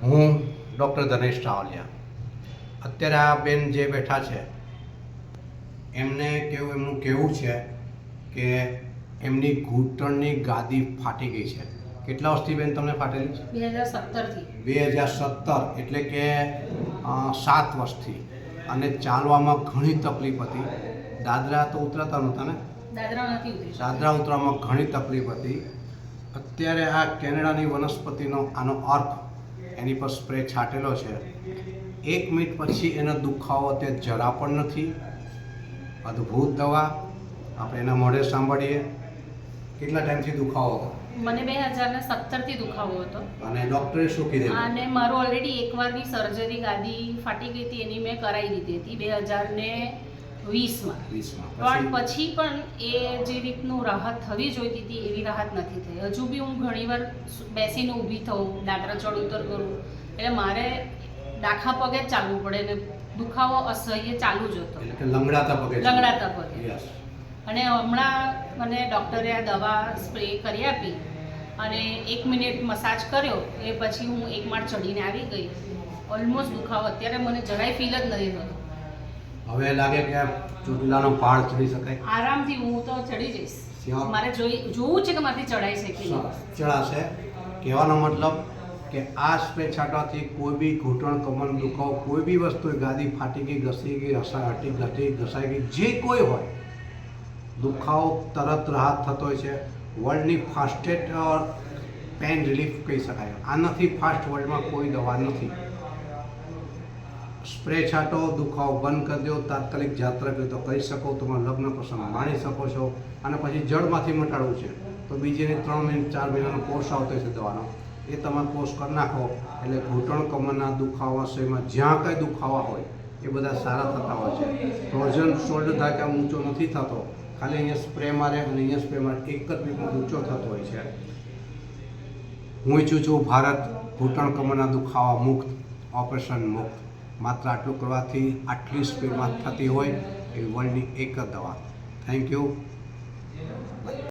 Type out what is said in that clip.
હું ડૉક્ટર ધનેશ રાવલિયા. અત્યારે આ બેન જે બેઠા છે એમનું કહેવું છે કે એમની ઘૂંટણની ગાદી ફાટી ગઈ છે. કેટલા વર્ષથી બેન તમને ફાટેલી છે? 2017થી. 2017 એટલે કે 7 વર્ષથી. અને ચાલવામાં ઘણી તકલીફ હતી. દાદરા તો ઉતરતા નહોતા ને? દાદરા નથી ઉતરી. દાદરા ઉતરવામાં ઘણી તકલીફ હતી. અત્યારે આ કેનેડાની વનસ્પતિનો આનો અર્ક એની પર સ્પ્રે છાંટેલો છે. 1 મિનિટ પછી એનો દુખાવો તે જરા પણ નથી. અદ્ભુત દવા. આપણે એના મોઢે સાંભળીએ. કેટલા ટાઈમથી દુખાવો હતો? મને 2017થી દુખાવો હતો. અને ડૉક્ટરે શું કીધું? અને મારું ઓલરેડી એકવારની સર્જરી ગાદી ફાટી ગઈ હતી, એની મેં કરાવી દીધી હતી 2020માં. પણ પછી પણ એ જે રીતનું રાહત થવી જોઈતી હતી એવી રાહત નથી થઈ. હજુ બી હું ઘણીવાર બેસીને ઊભી થઉં, દાદરા ચડ ઉતર કરું, એટલે મારે ડાખા પગે જ ચાલવું પડે ને દુખાવો અસહ્ય ચાલુ જ હતો. એટલે કે લંગડાતા પગે. યસ. અને હમણાં મને ડૉક્ટરે આ દવા સ્પ્રે કરી આપી અને 1 મિનિટ મસાજ કર્યો, એ પછી હું 1 માળ ચડીને આવી ગઈ. ઓલમોસ્ટ દુખાવો અત્યારે મને જરાય ફીલ જ નથી થતો. હવે લાગે કે ચોટીલાનો પહાડ ચડી શકાય? આરામથી હું તો ચડી જઈશ. મારે જોવું છે કે મારાથી ચડાઈ છે કે નહીં. ચડાશે. કહેવાનો મતલબ કે આ સ્પ્રે છાંટવાથી કોઈ બી ઘૂંટણ કમરનો દુખાવો, કોઈ બી વસ્તુ, ગાદી ફાટી ગઈ, ઘસી ગઈ, ઘસાઈ ગઈ, જે કોઈ હોય, દુખાવો તરત રાહત થતો હોય છે. વર્લ્ડની ફાસ્ટેસ્ટ પેન રિલીફ કહી શકાય. આનાથી ફાસ્ટ વર્લ્ડમાં કોઈ દવા નથી. સ્પ્રે છાંટો, દુખાવો બંધ કરી દો, તાત્કાલિક જાત્રા કરી તો કરી શકો, તમારા લગ્ન પ્રસંગ માણી શકો છો. અને પછી જડમાંથી મટાડવું છે તો બીજીને 3 મહિના 4 મહિનાનો કોર્સ આવતો છે દવાનો, એ તમે કોર્સ કરી નાખો એટલે ઘૂંટણ કમરના દુખાવા શરીરમાં જ્યાં કંઈ દુખાવા હોય એ બધા સારા થતા હોય છે. ફ્રોઝન શોલ્ડર થાય કે ઊંચો નથી થતો, ખાલી અહીંયા સ્પ્રે મારે અને અહીંયા સ્પ્રે મારે, એક જ વીકમાં ઊંચો થતો હોય છે. હું ઈચ્છું છું ભારત ઘૂંટણ કમરના દુખાવા મુક્ત, ઓપરેશન મુક્ત. માત્ર આટલું કરવાથી આટલી સ્પીડમાં થતી હોય એવી વર્લ્ડની એક જ દવા. Thank you.